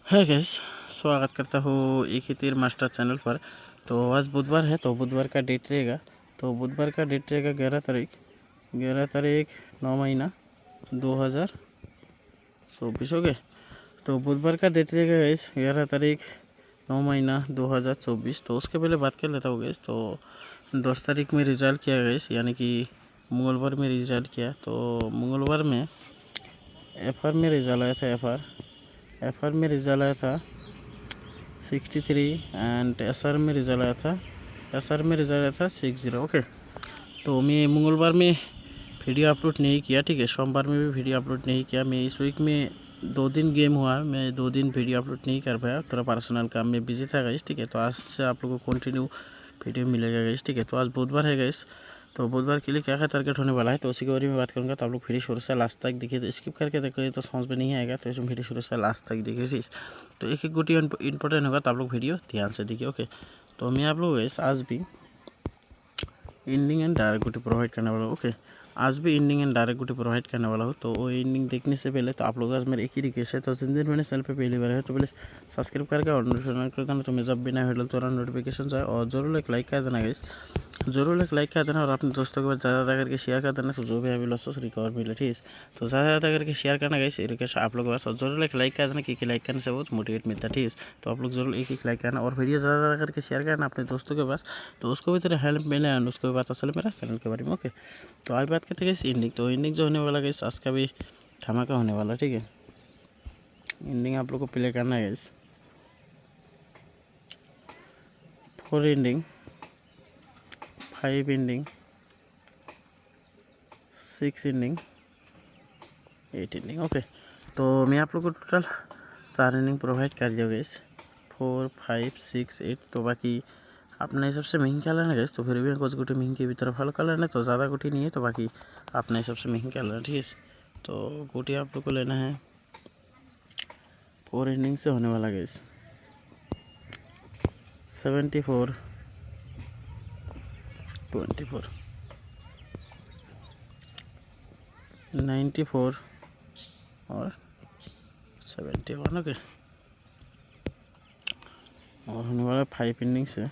है गैस, स्वागत करता हूँ एक ही तीर मास्टर चैनल पर। तो आज बुधवार है, तो बुधवार का डेट रहेगा। तो बुधवार का डेट रहेगा 11 तारीख 9 महीना 2024। ओके, तो बुधवार का डेट रहेगा गैस 11 तारीख 9 महीना 2024। तो उसके पहले बात कर लेता हूँ गैस। तो 10 तारीख में रिजल्ट किया गैस, यानी कि मंगलवार में रिजल्ट किया। तो मंगलवार में एफआर में रिजल्ट आया था। एफआर में रिजल्ट आया था 63 एंड एसआर में रिजल्ट आया था 60। ओके, तो मैं मंगलवार में वीडियो अपलोड नहीं किया, ठीक है। सोमवार में भी वीडियो अपलोड नहीं किया। मैं इस वीक में 2 दिन गेम हुआ, मैं 2 दिन वीडियो अपलोड नहीं कर पाया, थोड़ा पर्सनल काम में बिजी था गाइस, ठीक है। तो आज से आप लोगों को कंटिन्यू वीडियो मिलेगा गाइस, ठीक है। तो आज बुधवार है गाइस, तो बुधवार के लिए क्या क्या टारगेट होने वाला है तो उसी के बारे में बात करूंगा। तो आप लोग वीडियो शुरू से लास्ट तक देखिए, तो स्किप करके देखिए तो समझ में नहीं आएगा। तो इसमें वीडियो शुरू से लास्ट तक देखिए, तो एक एक गोटी इंपॉर्टेंट होगा, तो आप लोग वीडियो ध्यान से देखिए। ओके, तो मैं आप लोग आज भी एंडिंग एंड डायरेक्ट गोटी प्रोवाइड करने वाला हूँ। ओके, आज भी एंडिंग एंड डायरेक्ट गोटी प्रोवाइड करने वाला हूँ। तो वो एंडिंग देखने से पहले तो आप लोग आज मेरे एक ही रिक्वेस्ट है, तो जिन दिन मैंने चैनल पे पहली बार है तो प्लीज़ सब्सक्राइब करके और नोटिफिकेशन कर देना, तो मैं जब भी नया वीडियो तो नोटिफिकेशन जाए। और जरूर एक लाइक कर देना गाइस, जरूर एक लाइक कर देना, और अपने दोस्तों के पास ज़्यादा करके शेयर कर देना। तो जो भी अभी लॉस रिकवर मिले, ठीक है। तो ज़्यादा करके शेयर करना गाइस, रिक्वेस्ट आप लोगों के पास। और जरूर एक लाइक कर देना, क्योंकि लाइक करने से बहुत मोटिवेट मिलता है, ठीक है। तो आप लोग जरूर एक लाइक करना और वीडियो ज़्यादा करके शेयर करना अपने दोस्तों के पास, तो उसको भी थोड़ा हेल्प मिले एंड उसको भी पता चले मेरा चैनल के बारे में। ओके, तो आज बात करते हैं एंडिंग। तो एंडिंग जो होने वाला गाइस, आज का भी धमाका होने वाला, ठीक है। एंडिंग आप लोग को प्ले करना है guys. 4 ending, 5 ending, 6 ending, 8 ending. Okay, तो मैं आप लोग को टोटल 4 एंडिंग प्रोवाइड कर दिया गाइस, 4, 5, 6, 8। तो बाकी अपने हिसाब से महंगी क्या लेना गाइस, तो फिर भी कुछ गोटी महंगी भी तरफ हल्का लेना, तो ज़्यादा गोटी नहीं है। तो बाकी अपने हिसाब से महंगी क्या लेना, ठीक है। तो गोटी आप लोग को लेना है 4 एंडिंग से होने वाला गाइस, 74, 24, 94 और 71। ओके, और होने वाला 5 एंडिंग से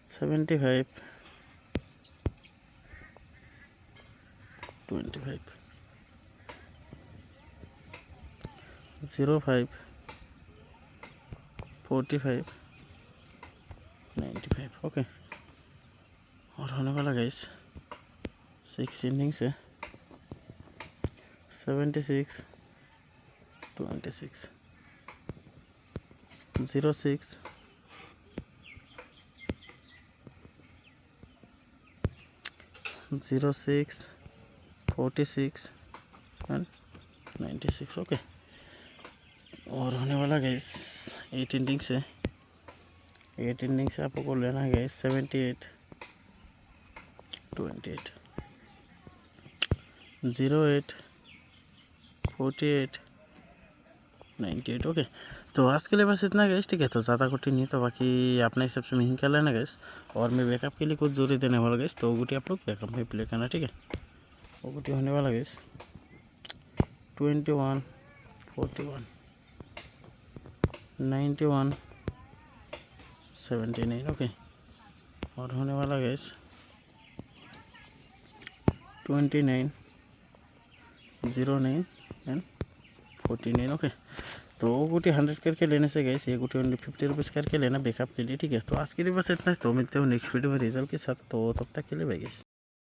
75, 25, 05, 45, 95। ओके, और होने वाला गाइस 6 एंडिंग से 76, 26, 06, 06, 46 एंड 96। ओके, और होने वाला गाइस 8 एंडिंग से आपको लेना है गाइस 78, 28, 08, 48, 98। ओके, तो आज के लिए बस इतना गाइस, ठीक है। तो ज़्यादा कठिन नहीं, तो बाकी अपने हिसाब से महंगा लेना गाइस। और मैं बैकअप के लिए कुछ जोड़ी देने वाला गाइस, तो गुटी आप लोग बैकअप में प्ले करना, ठीक है। वो गुटी होने वाला गाइस 21, 41, 91, 79। ओके, और होने वाला गाइस 29, 09 एंड 49। ओके, तो वो गुटी 100 करके लेने से गाइस ये गुटी ओनली 50 रुपीज़ करके लेना बैकअप के लिए, ठीक है। तो आज के लिए बस इतना, तो मिलते हो नेक्स्ट वीडियो में रिजल्ट के साथ। तो तब तक के लिए बाय गाइस।